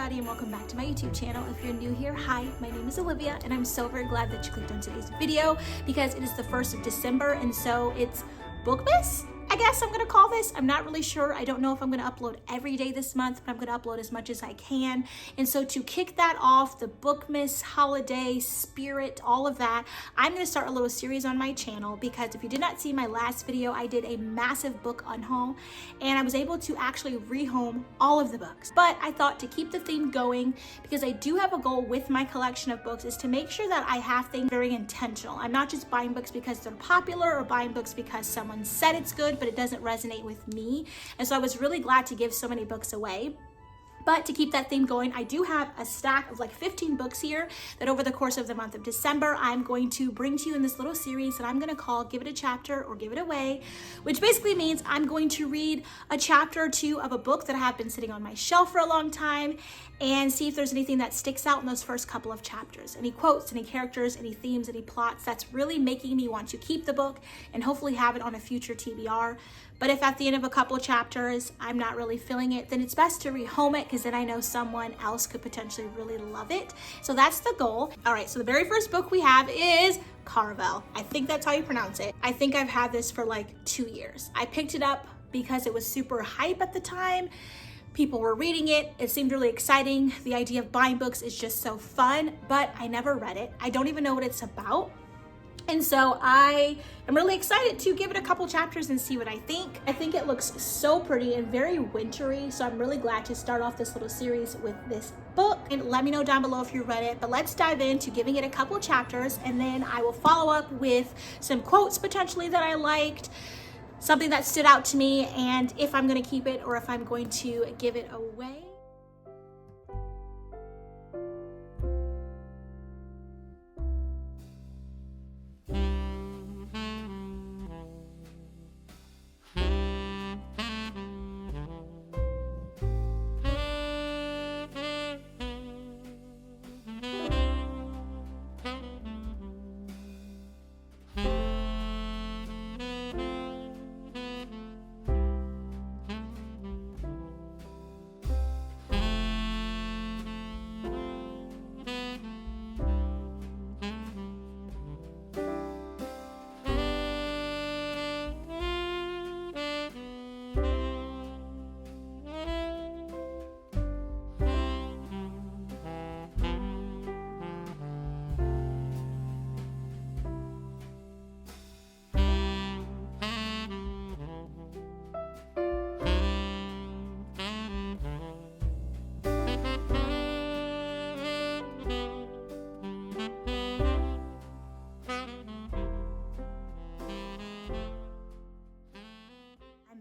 everybody, and welcome back to my YouTube channel. If you're new here, hi, my name is Olivia, and I'm so very glad that you clicked on today's video because it is the 1st of December, and so it's Bookmas, I guess I'm gonna call this. I'm not really sure. I don't know if I'm gonna upload every day this month, but I'm gonna upload as much as I can. And so to kick that off, the Bookmas holiday spirit, all of that, I'm gonna start a little series on my channel because if you did not see my last video, I did a massive book unhaul and I was able to actually rehome all of the books. But I thought to keep the theme going, because I do have a goal with my collection of books, is to make sure that I have things very intentional. I'm not just buying books because they're popular or buying books because someone said it's good, but it doesn't resonate with me. And so I was really glad to give so many books away. But to keep that theme going, I do have a stack of like 15 books here that over the course of the month of December, I'm going to bring to you in this little series that I'm going to call Give It a Chapter or Give It Away, which basically means I'm going to read a chapter or two of a book that I have been sitting on my shelf for a long time and see if there's anything that sticks out in those first couple of chapters. Any quotes, any characters, any themes, any plots that's really making me want to keep the book and hopefully have it on a future TBR. But if at the end of a couple of chapters, I'm not really feeling it, then it's best to rehome it because then I know someone else could potentially really love it. So that's the goal. All right, so the very first book we have is Caraval. I think that's how you pronounce it. I think I've had this for like 2 years. I picked it up because it was super hype at the time. People were reading it. It seemed really exciting. The idea of buying books is just so fun, but I never read it. I don't even know what it's about. And so I am really excited to give it a couple chapters and see what I think. I think it looks so pretty and very wintry. So I'm really glad to start off this little series with this book. And let me know down below if you read it, but let's dive into giving it a couple chapters. And then I will follow up with some quotes potentially that I liked, something that stood out to me, and if I'm gonna keep it or if I'm going to give it away.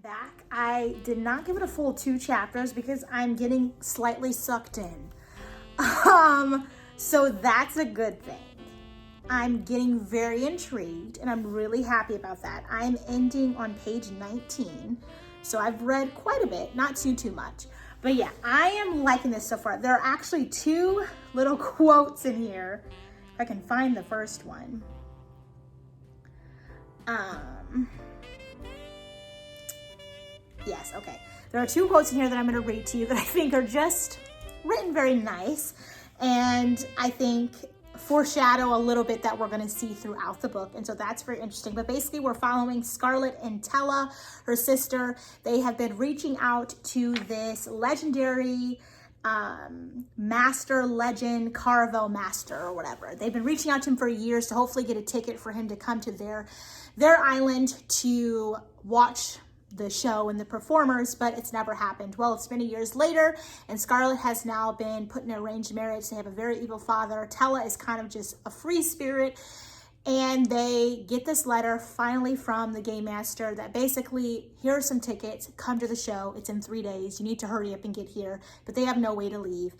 Back. I did not give it a full 2 chapters because I'm getting slightly sucked in. So that's a good thing. I'm getting very intrigued and I'm really happy about that. I'm ending on page 19. So I've read quite a bit, not too much. But yeah, I am liking this so far. There are actually 2 little quotes in here. If I can find the first one. Yes, okay. There are 2 quotes in here that I'm going to read to you that I think are just written very nice, and I think foreshadow a little bit that we're going to see throughout the book, and so that's very interesting. But basically, we're following Scarlett and Tella, her sister. They have been reaching out to this legendary master legend, Caraval master or whatever. They've been reaching out to him for years to hopefully get a ticket for him to come to their island to watch the show and the performers, but it's never happened. Well, it's many years later, and Scarlett has now been put in an arranged marriage. They have a very evil father. Tella is kind of just a free spirit, and they get this letter finally from the game master that basically, here are some tickets, come to the show. It's in 3 days. You need to hurry up and get here, but they have no way to leave.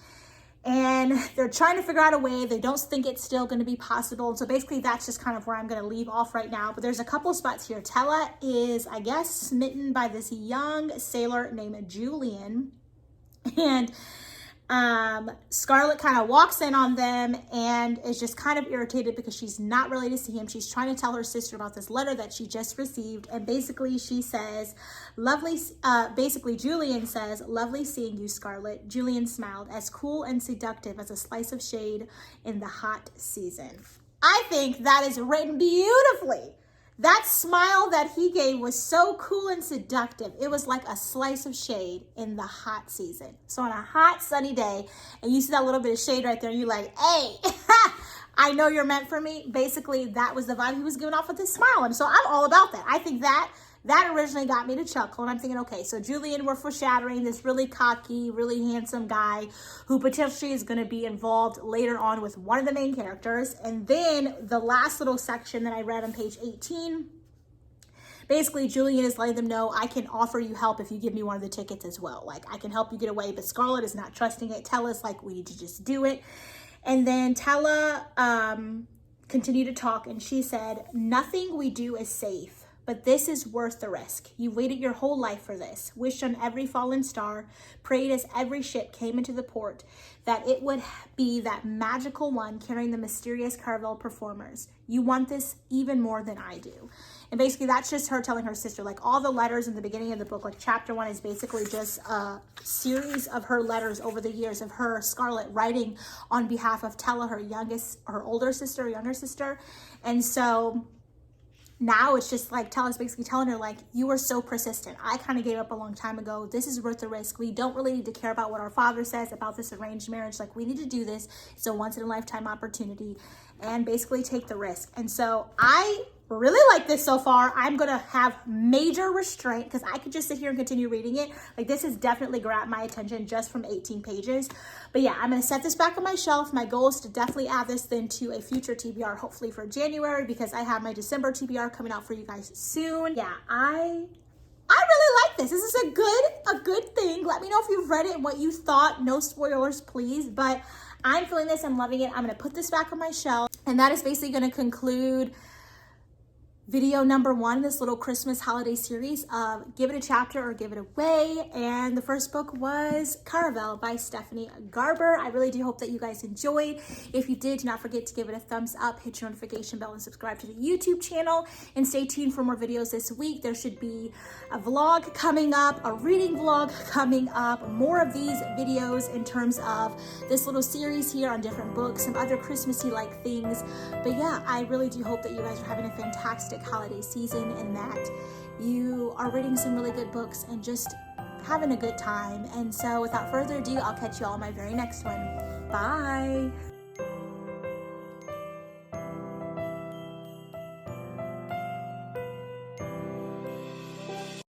And they're trying to figure out a way. They don't think it's still going to be possible. And so basically that's just kind of where I'm going to leave off right now. But there's a couple of spots here. Tella is, I guess, smitten by this young sailor named Julian. And Scarlett kind of walks in on them and is just kind of irritated because she's not related to him. She's trying to tell her sister about this letter that she just received. And basically she says, basically Julian says, "Lovely seeing you, Scarlett." Julian smiled, "As cool and seductive as a slice of shade in the hot season." I think that is written beautifully. That smile that he gave was so cool and seductive. It was like a slice of shade in the hot season. So on a hot, sunny day, and you see that little bit of shade right there, and you're like, hey, I know you're meant for me. Basically, that was the vibe he was giving off with his smile. And so I'm all about that. I think that originally got me to chuckle. And I'm thinking, okay, so Julian, we're foreshadowing this really cocky, really handsome guy who potentially is going to be involved later on with one of the main characters. And then the last little section that I read on page 18, basically Julian is letting them know, I can offer you help if you give me one of the tickets as well. Like, I can help you get away, but Scarlett is not trusting it. Tella's like, we need to just do it. And then Tella continued to talk, and she said, "Nothing we do is safe, but this is worth the risk. You've waited your whole life for this, wished on every fallen star, prayed as every ship came into the port, that it would be that magical one carrying the mysterious Caraval performers. You want this even more than I do." And basically that's just her telling her sister, like all the letters in the beginning of the book, like chapter 1 is basically just a series of her letters over the years of her, Scarlett, writing on behalf of Tella, her older sister, younger sister. And so now it's just like Tella's basically telling her, like, you were so persistent. I kind of gave up a long time ago. This is worth the risk. We don't really need to care about what our father says about this arranged marriage. Like, we need to do this. It's a once in a lifetime opportunity and basically take the risk. And so I really like this so far. I'm going to have major restraint because I could just sit here and continue reading it. Like, this has definitely grabbed my attention just from 18 pages. But yeah, I'm going to set this back on my shelf. My goal is to definitely add this then to a future TBR, hopefully for January, because I have my December TBR coming out for you guys soon. Yeah, I really like this. This is a good thing. Let me know if you've read it and what you thought. No spoilers, please. But I'm feeling this. I'm loving it. I'm going to put this back on my shelf. And that is basically going to conclude video number 1 in this little Christmas holiday series of Give It a Chapter or Give It Away. And the first book was Caraval by Stephanie Garber. I really do hope that you guys enjoyed. If you did, do not forget to give it a thumbs up, hit your notification bell, and subscribe to the YouTube channel. And stay tuned for more videos this week. There should be a vlog coming up, a reading vlog coming up, more of these videos in terms of this little series here on different books, some other Christmassy-like things. But yeah, I really do hope that you guys are having a fantastic holiday season and that you are reading some really good books and just having a good time. And so without further ado, I'll catch you all in my very next one. Bye.